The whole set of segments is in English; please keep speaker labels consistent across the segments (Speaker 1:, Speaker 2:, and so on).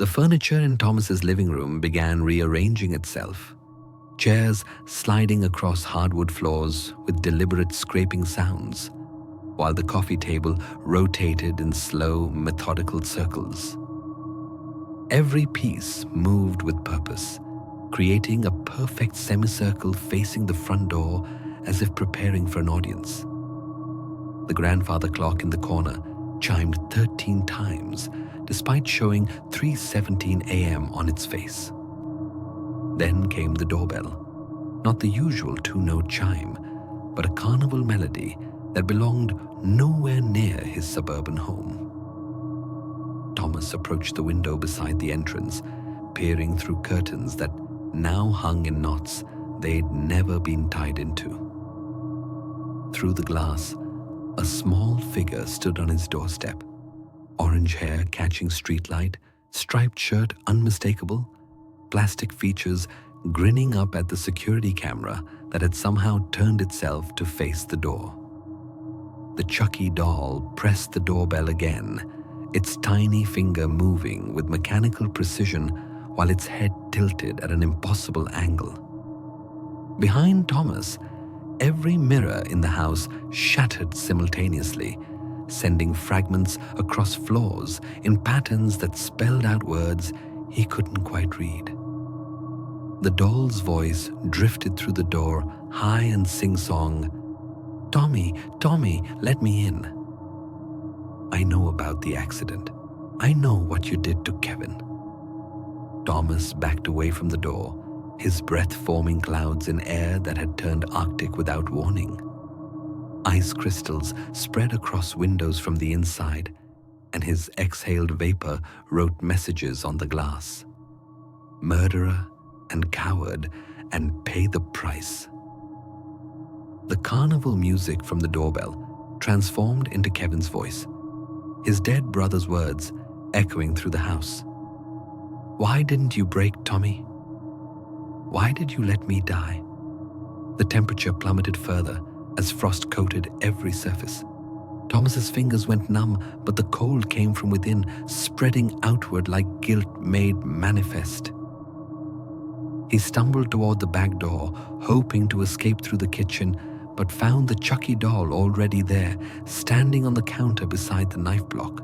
Speaker 1: The furniture in Thomas's living room began rearranging itself, chairs sliding across hardwood floors with deliberate scraping sounds, while the coffee table rotated in slow, methodical circles. Every piece moved with purpose, creating a perfect semicircle facing the front door as if preparing for an audience. The grandfather clock in the corner chimed 13 times, despite showing 3:17 a.m. on its face. Then came the doorbell, not the usual two-note chime, but a carnival melody that belonged nowhere near his suburban home. Thomas approached the window beside the entrance, peering through curtains that now hung in knots they'd never been tied into. Through the glass, a small figure stood on his doorstep, orange hair catching streetlight, striped shirt unmistakable, plastic features grinning up at the security camera that had somehow turned itself to face the door. The Chucky doll pressed the doorbell again, its tiny finger moving with mechanical precision while its head tilted at an impossible angle. Behind Thomas, every mirror in the house shattered simultaneously, sending fragments across floors in patterns that spelled out words he couldn't quite read. The doll's voice drifted through the door, high and sing-song, "Tommy, Tommy, let me in. I know about the accident. I know what you did to Kevin." Thomas backed away from the door, his breath forming clouds in air that had turned arctic without warning. Ice crystals spread across windows from the inside, and his exhaled vapor wrote messages on the glass. Murderer and coward, and pay the price. The carnival music from the doorbell transformed into Kevin's voice, his dead brother's words echoing through the house. "Why didn't you break, Tommy? Why did you let me die?" The temperature plummeted further as frost coated every surface. Thomas's fingers went numb, but the cold came from within, spreading outward like guilt made manifest. He stumbled toward the back door, hoping to escape through the kitchen, but found the Chucky doll already there, standing on the counter beside the knife block.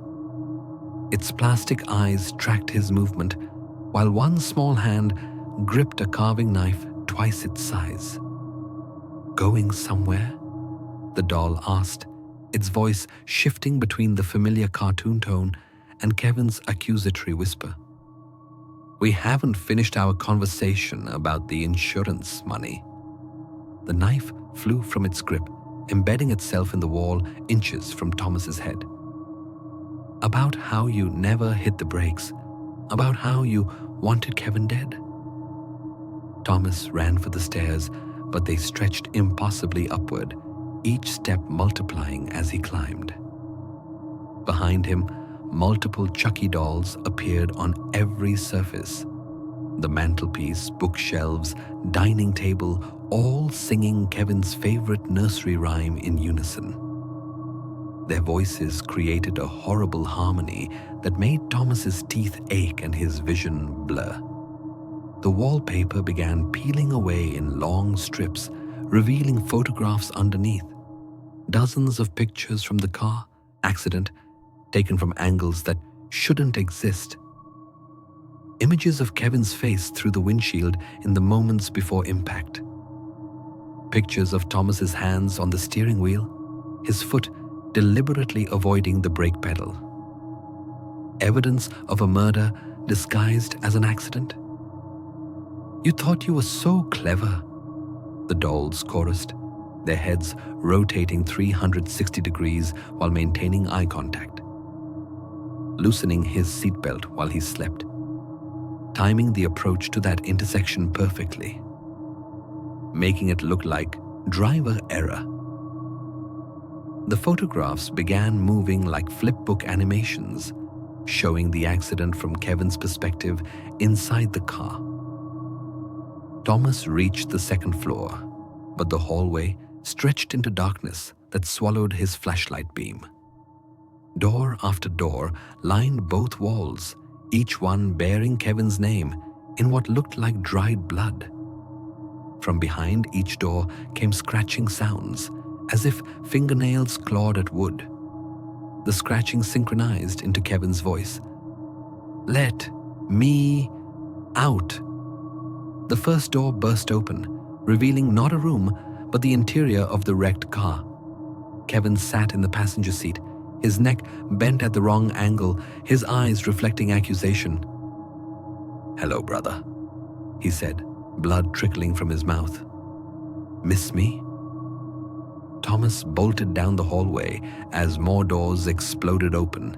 Speaker 1: Its plastic eyes tracked his movement, while one small hand gripped a carving knife twice its size. "Going somewhere?" the doll asked, its voice shifting between the familiar cartoon tone and Kevin's accusatory whisper. "We haven't finished our conversation about the insurance money." The knife flew from its grip, embedding itself in the wall inches from Thomas's head. "About how you never hit the brakes, about how you wanted Kevin dead." Thomas ran for the stairs, but they stretched impossibly upward, each step multiplying as he climbed. Behind him, multiple Chucky dolls appeared on every surface. The mantelpiece, bookshelves, dining table, all singing Kevin's favorite nursery rhyme in unison. Their voices created a horrible harmony that made Thomas's teeth ache and his vision blur. The wallpaper began peeling away in long strips, revealing photographs underneath. Dozens of pictures from the car accident, taken from angles that shouldn't exist. Images of Kevin's face through the windshield in the moments before impact. Pictures of Thomas's hands on the steering wheel, his foot deliberately avoiding the brake pedal. Evidence of a murder disguised as an accident. "You thought you were so clever," the dolls chorused, their heads rotating 360 degrees while maintaining eye contact. Loosening his seatbelt while he slept, timing the approach to that intersection perfectly, making it look like driver error. The photographs began moving like flipbook animations, showing the accident from Kevin's perspective inside the car. Thomas reached the second floor, but the hallway stretched into darkness that swallowed his flashlight beam. Door after door lined both walls, each one bearing Kevin's name in what looked like dried blood. From behind each door came scratching sounds, as if fingernails clawed at wood. The scratching synchronized into Kevin's voice. "Let me out." The first door burst open, revealing not a room, but the interior of the wrecked car. Kevin sat in the passenger seat, his neck bent at the wrong angle, his eyes reflecting accusation. "Hello, brother," he said, blood trickling from his mouth. "Miss me?" Thomas bolted down the hallway as more doors exploded open.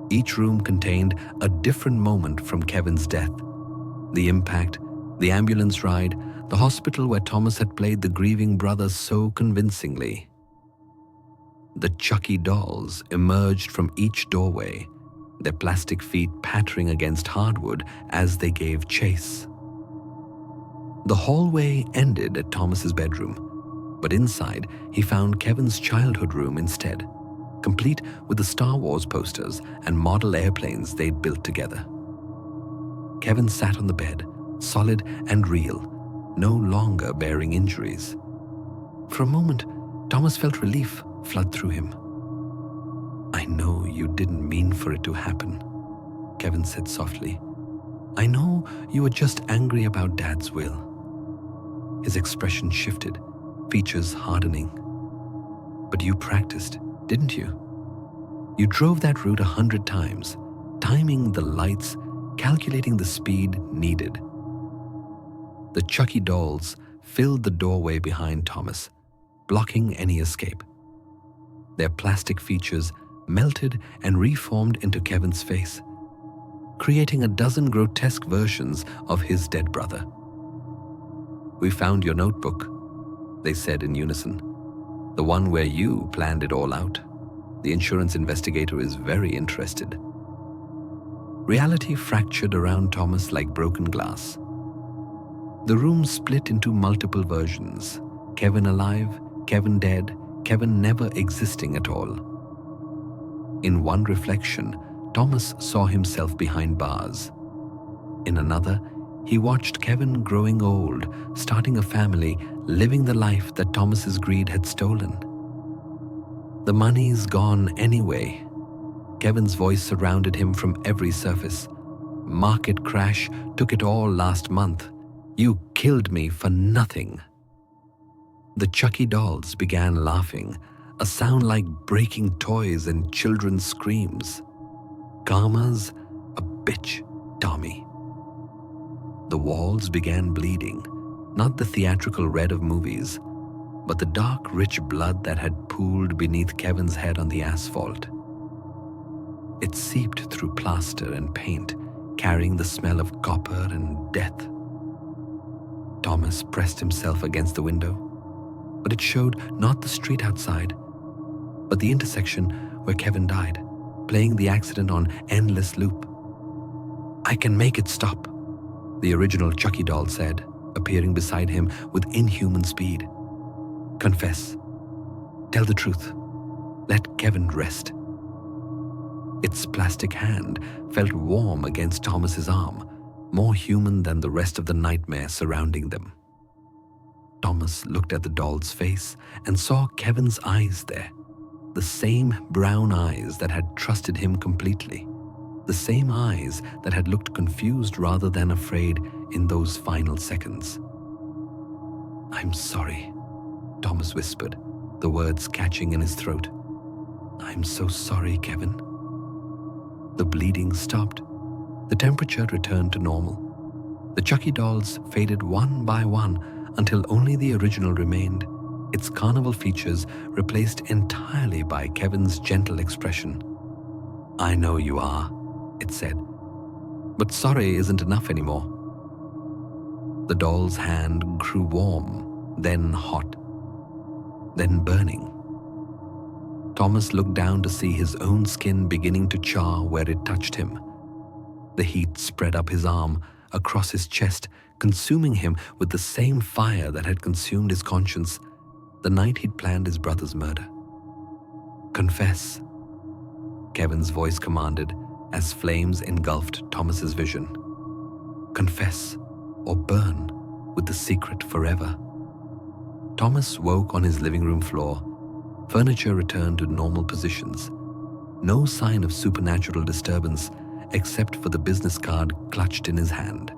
Speaker 1: Each room contained a different moment from Kevin's death. The impact, the ambulance ride, the hospital where Thomas had played the grieving brother so convincingly. The Chucky dolls emerged from each doorway, their plastic feet pattering against hardwood as they gave chase. The hallway ended at Thomas's bedroom, but inside he found Kevin's childhood room instead, complete with the Star Wars posters and model airplanes they'd built together. Kevin sat on the bed, solid and real, no longer bearing injuries. For a moment, Thomas felt relief flood through him. "I know you didn't mean for it to happen," Kevin said softly. "I know you were just angry about Dad's will." His expression shifted, features hardening. "But you practiced, didn't you? You drove that route 100 times, timing the lights, calculating the speed needed." The Chucky dolls filled the doorway behind Thomas, blocking any escape. Their plastic features melted and reformed into Kevin's face, creating a dozen grotesque versions of his dead brother. "We found your notebook," they said in unison. "The one where you planned it all out. The insurance investigator is very interested." Reality fractured around Thomas like broken glass. The room split into multiple versions: Kevin alive, Kevin dead, Kevin never existing at all. In one reflection, Thomas saw himself behind bars. In another, he watched Kevin growing old, starting a family, living the life that Thomas's greed had stolen. "The money's gone anyway." Kevin's voice surrounded him from every surface. "Market crash took it all last month. You killed me for nothing." The Chucky dolls began laughing, a sound like breaking toys and children's screams. "Karma's a bitch, Tommy." The walls began bleeding, not the theatrical red of movies, but the dark, rich blood that had pooled beneath Kevin's head on the asphalt. It seeped through plaster and paint, carrying the smell of copper and death. Thomas pressed himself against the window, but it showed not the street outside, but the intersection where Kevin died, playing the accident on endless loop. "I can make it stop," the original Chucky doll said, appearing beside him with inhuman speed. "Confess. Tell the truth. Let Kevin rest." Its plastic hand felt warm against Thomas's arm, more human than the rest of the nightmare surrounding them. Thomas looked at the doll's face and saw Kevin's eyes there, the same brown eyes that had trusted him completely, the same eyes that had looked confused rather than afraid in those final seconds. "I'm sorry," Thomas whispered, the words catching in his throat. "I'm so sorry, Kevin." The bleeding stopped. The temperature returned to normal. The Chucky dolls faded one by one until only the original remained, its carnival features replaced entirely by Kevin's gentle expression. "I know you are," it said, "but sorry isn't enough anymore." The doll's hand grew warm, then hot, then burning. Thomas looked down to see his own skin beginning to char where it touched him. The heat spread up his arm, across his chest, consuming him with the same fire that had consumed his conscience the night he'd planned his brother's murder. "Confess," Kevin's voice commanded, as flames engulfed Thomas's vision. Confess or burn with the secret forever. Thomas woke on his living room floor. Furniture returned to normal positions. No sign of supernatural disturbance except for the business card clutched in his hand.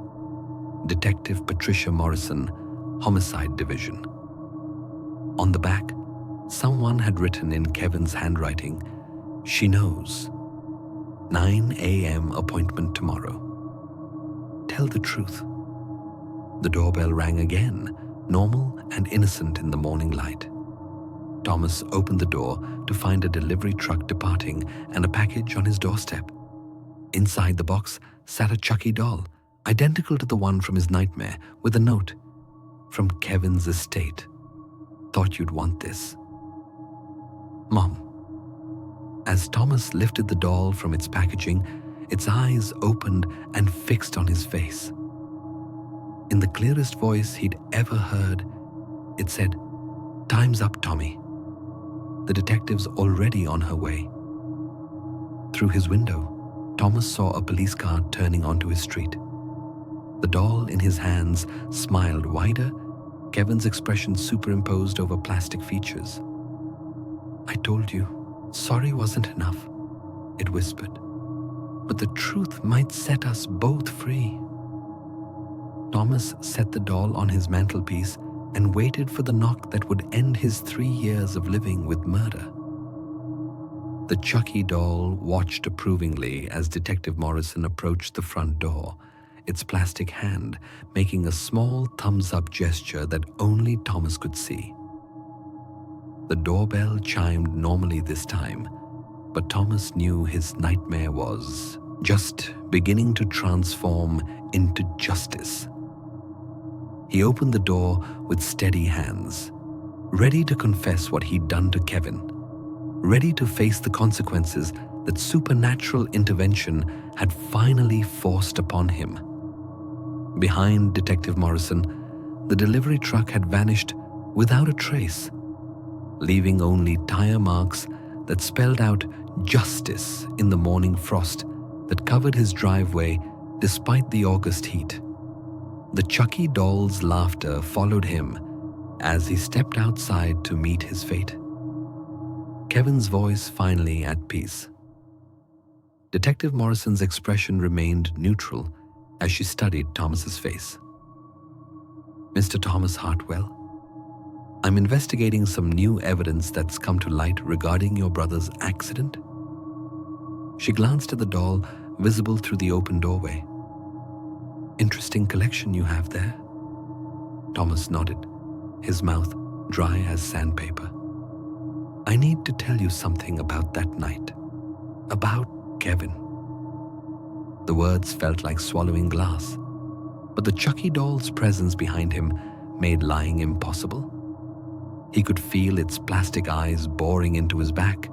Speaker 1: Detective Patricia Morrison, Homicide Division. On the back, someone had written in Kevin's handwriting, "She knows. 9 a.m. appointment tomorrow. Tell the truth." The doorbell rang again, normal and innocent in the morning light. Thomas opened the door to find a delivery truck departing and a package on his doorstep. Inside the box sat a Chucky doll, identical to the one from his nightmare, with a note, "From Kevin's estate. Thought you'd want this. Mom." As Thomas lifted the doll from its packaging, its eyes opened and fixed on his face. In the clearest voice he'd ever heard, it said, "Time's up, Tommy. The detective's already on her way." Through his window, Thomas saw a police car turning onto his street. The doll in his hands smiled wider, Kevin's expression superimposed over plastic features. "I told you, sorry wasn't enough," it whispered. "But the truth might set us both free." Thomas set the doll on his mantelpiece and waited for the knock that would end his 3 years of living with murder. The Chucky doll watched approvingly as Detective Morrison approached the front door, its plastic hand making a small thumbs-up gesture that only Thomas could see. The doorbell chimed normally this time, but Thomas knew his nightmare was just beginning to transform into justice. He opened the door with steady hands, ready to confess what he'd done to Kevin, ready to face the consequences that supernatural intervention had finally forced upon him. Behind Detective Morrison, the delivery truck had vanished without a trace, leaving only tire marks that spelled out justice in the morning frost that covered his driveway despite the August heat. The Chucky doll's laughter followed him as he stepped outside to meet his fate. Kevin's voice finally at peace. Detective Morrison's expression remained neutral as she studied Thomas's face. "Mr. Thomas Hartwell, I'm investigating some new evidence that's come to light regarding your brother's accident." She glanced at the doll visible through the open doorway. "Interesting collection you have there." Thomas nodded, his mouth dry as sandpaper. "I need to tell you something about that night. About Kevin." The words felt like swallowing glass, but the Chucky doll's presence behind him made lying impossible. He could feel its plastic eyes boring into his back,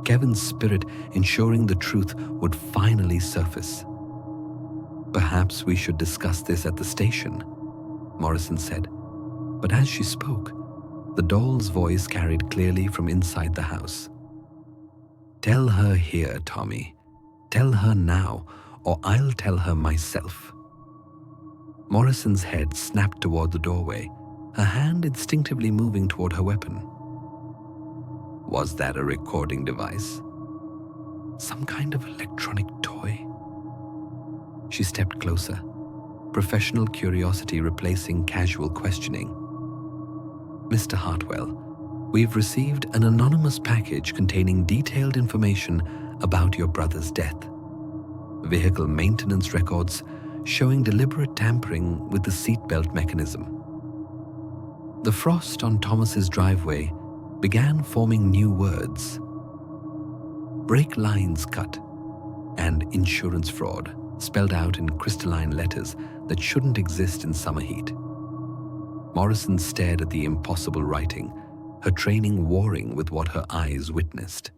Speaker 1: Kevin's spirit ensuring the truth would finally surface. "Perhaps we should discuss this at the station," Morrison said. But as she spoke, the doll's voice carried clearly from inside the house. "Tell her here, Tommy. Tell her now, or I'll tell her myself." Morrison's head snapped toward the doorway, her hand instinctively moving toward her weapon. Was that a recording device? Some kind of electronic toy? She stepped closer, professional curiosity replacing casual questioning. "Mr. Hartwell, we've received an anonymous package containing detailed information about your brother's death. Vehicle maintenance records showing deliberate tampering with the seatbelt mechanism." The frost on Thomas's driveway began forming new words. "Brake lines cut" and "insurance fraud" spelled out in crystalline letters that shouldn't exist in summer heat. Morrison stared at the impossible writing, her training warring with what her eyes witnessed.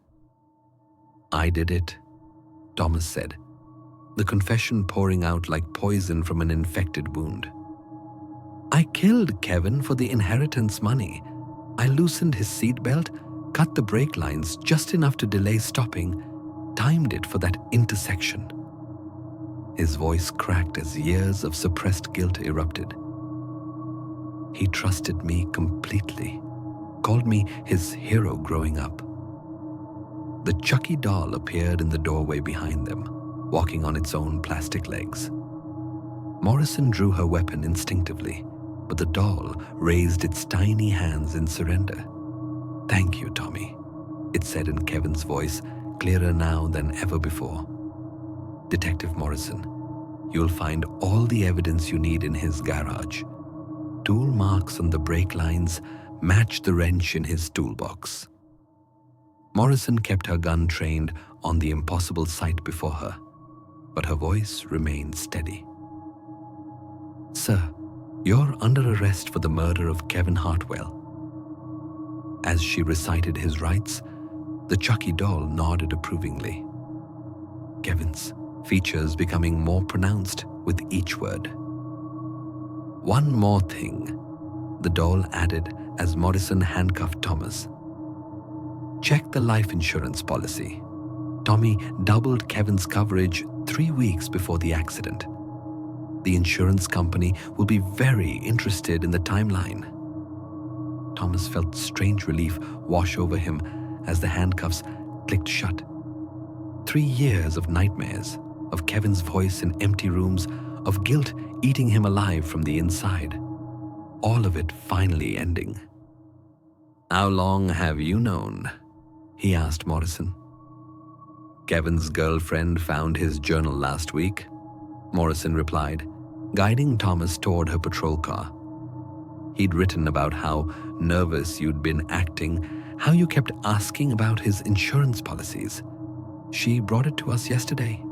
Speaker 1: "I did it," Thomas said, the confession pouring out like poison from an infected wound. "I killed Kevin for the inheritance money. I loosened his seatbelt, cut the brake lines just enough to delay stopping, timed it for that intersection. His voice cracked as years of suppressed guilt erupted. He trusted me completely, called me his hero growing up. The Chucky doll appeared in the doorway behind them, walking on its own plastic legs. Morrison drew her weapon instinctively, but the doll raised its tiny hands in surrender. "Thank you, Tommy," it said in Kevin's voice, clearer now than ever before. "Detective Morrison, you'll find all the evidence you need in his garage. Tool marks on the brake lines match the wrench in his toolbox." Morrison kept her gun trained on the impossible sight before her, but her voice remained steady. "Sir, you're under arrest for the murder of Kevin Hartwell." As she recited his rights, the Chucky doll nodded approvingly, Kevin's features becoming more pronounced with each word. "One more thing," the doll added as Morrison handcuffed Thomas. "Check the life insurance policy. Tommy doubled Kevin's coverage 3 weeks before the accident. The insurance company will be very interested in the timeline." Thomas felt strange relief wash over him as the handcuffs clicked shut. 3 years of nightmares, of Kevin's voice in empty rooms, of guilt eating him alive from the inside. All of it finally ending. "How long have you known?" he asked Morrison. "Kevin's girlfriend found his journal last week," Morrison replied, guiding Thomas toward her patrol car. "He'd written about how nervous you'd been acting, how you kept asking about his insurance policies. She brought it to us yesterday."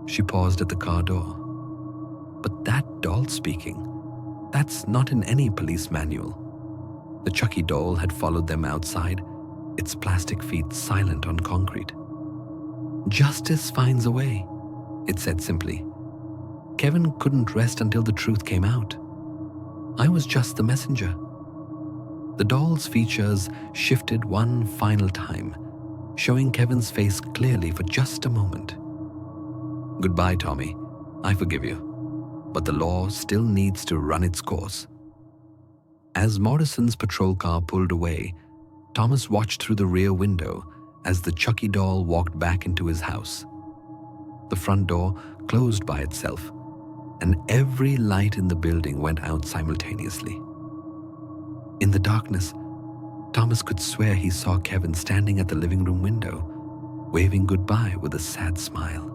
Speaker 1: She paused at the car door. "But that doll speaking, that's not in any police manual." The Chucky doll had followed them outside, its plastic feet silent on concrete. "Justice finds a way," it said simply. "Kevin couldn't rest until the truth came out. I was just the messenger." The doll's features shifted one final time, showing Kevin's face clearly for just a moment. "Goodbye, Tommy. I forgive you. But the law still needs to run its course." As Morrison's patrol car pulled away, Thomas watched through the rear window as the Chucky doll walked back into his house. The front door closed by itself, and every light in the building went out simultaneously. In the darkness, Thomas could swear he saw Kevin standing at the living room window, waving goodbye with a sad smile.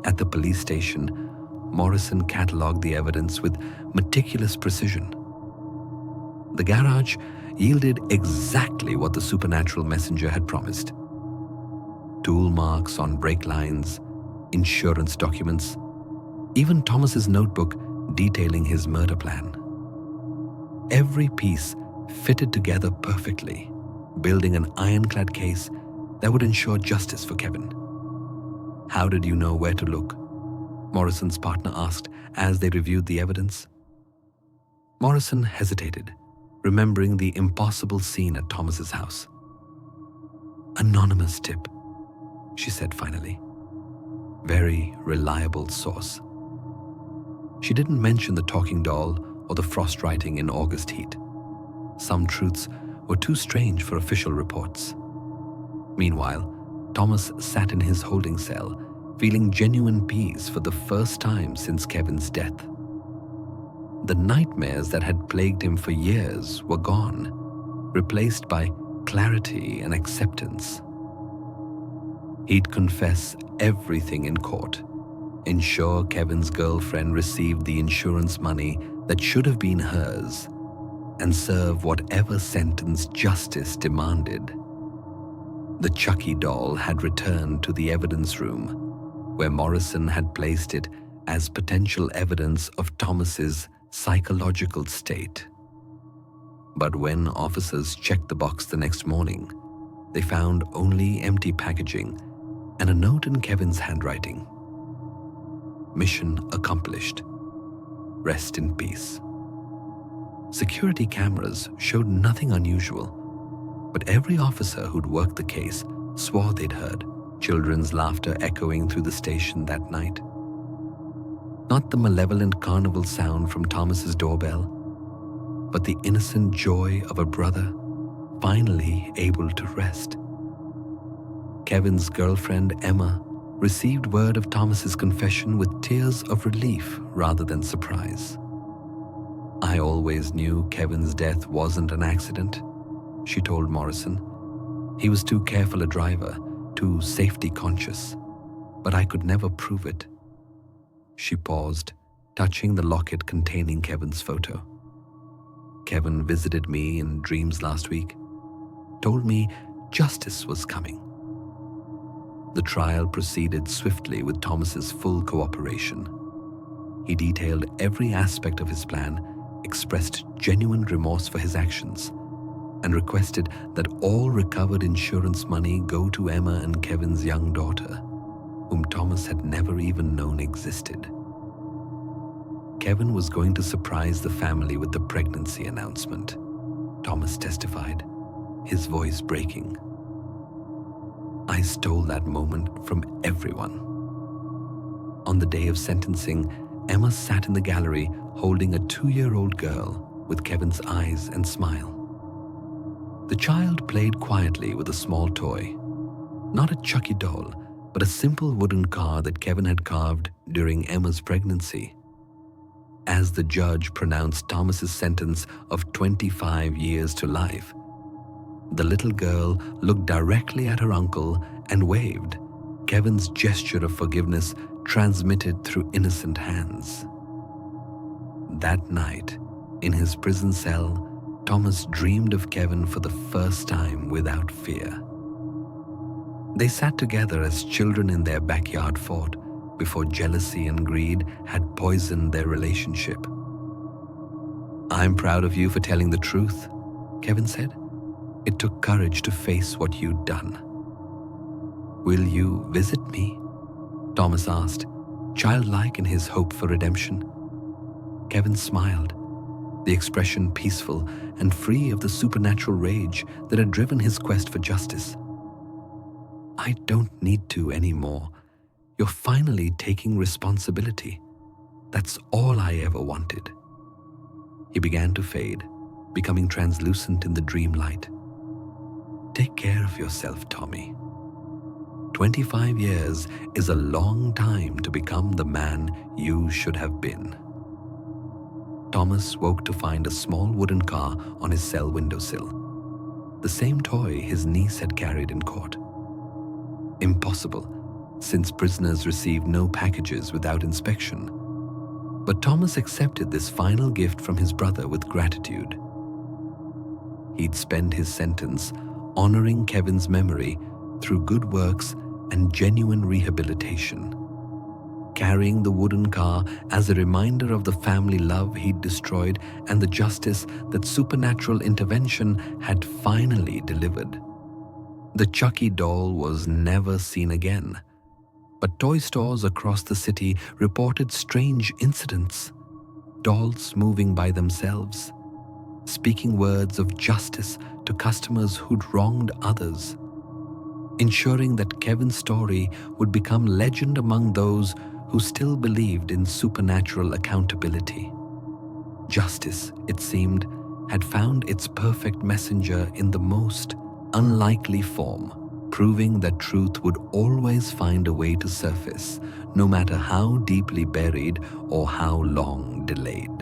Speaker 1: At the police station, Morrison catalogued the evidence with meticulous precision. The garage yielded exactly what the supernatural messenger had promised. Tool marks on brake lines, insurance documents, even Thomas's notebook detailing his murder plan. Every piece fitted together perfectly, building an ironclad case that would ensure justice for Kevin. "How did you know where to look?" Morrison's partner asked as they reviewed the evidence. Morrison hesitated, remembering the impossible scene at Thomas's house. "Anonymous tip," she said finally. "Very reliable source." She didn't mention the talking doll or the frost writing in August heat. Some truths were too strange for official reports. Meanwhile, Thomas sat in his holding cell, feeling genuine peace for the first time since Kevin's death. The nightmares that had plagued him for years were gone, replaced by clarity and acceptance. He'd confess everything in court, ensure Kevin's girlfriend received the insurance money that should have been hers, and serve whatever sentence justice demanded. The Chucky doll had returned to the evidence room, where Morrison had placed it as potential evidence of Thomas's psychological state. But when officers checked the box the next morning, they found only empty packaging and a note in Kevin's handwriting. "Mission accomplished. Rest in peace." Security cameras showed nothing unusual, but every officer who'd worked the case swore they'd heard children's laughter echoing through the station that night. Not the malevolent carnival sound from Thomas's doorbell, but the innocent joy of a brother finally able to rest. Kevin's girlfriend, Emma, received word of Thomas's confession with tears of relief rather than surprise. "I always knew Kevin's death wasn't an accident," she told Morrison. "He was too careful a driver, too safety conscious, but I could never prove it." She paused, touching the locket containing Kevin's photo. "Kevin visited me in dreams last week, told me justice was coming." The trial proceeded swiftly with Thomas's full cooperation. He detailed every aspect of his plan, expressed genuine remorse for his actions, and requested that all recovered insurance money go to Emma and Kevin's young daughter, whom Thomas had never even known existed. Kevin was going to surprise the family with the pregnancy announcement, Thomas testified, his voice breaking. "I stole that moment from everyone." On the day of sentencing, Emma sat in the gallery holding a 2-year-old girl with Kevin's eyes and smile. The child played quietly with a small toy, not a Chucky doll, but a simple wooden car that Kevin had carved during Emma's pregnancy. As the judge pronounced Thomas's sentence of 25 years to life, the little girl looked directly at her uncle and waved, Kevin's gesture of forgiveness transmitted through innocent hands. That night, in his prison cell, Thomas dreamed of Kevin for the first time without fear. They sat together as children in their backyard fort before jealousy and greed had poisoned their relationship. "I'm proud of you for telling the truth," Kevin said. "It took courage to face what you'd done." "Will you visit me?" Thomas asked, childlike in his hope for redemption. Kevin smiled, the expression peaceful and free of the supernatural rage that had driven his quest for justice. "I don't need to anymore. You're finally taking responsibility. That's all I ever wanted." He began to fade, becoming translucent in the dream light. "Take care of yourself, Tommy. 25 years is a long time to become the man you should have been." Thomas woke to find a small wooden car on his cell windowsill, the same toy his niece had carried in court. Impossible, since prisoners received no packages without inspection. But Thomas accepted this final gift from his brother with gratitude. He'd spend his sentence honoring Kevin's memory through good works and genuine rehabilitation, carrying the wooden car as a reminder of the family love he'd destroyed and the justice that supernatural intervention had finally delivered. The Chucky doll was never seen again, but toy stores across the city reported strange incidents, dolls moving by themselves, speaking words of justice to customers who'd wronged others, ensuring that Kevin's story would become legend among those who still believed in supernatural accountability. Justice, it seemed, had found its perfect messenger in the most unlikely form, proving that truth would always find a way to surface, no matter how deeply buried or how long delayed.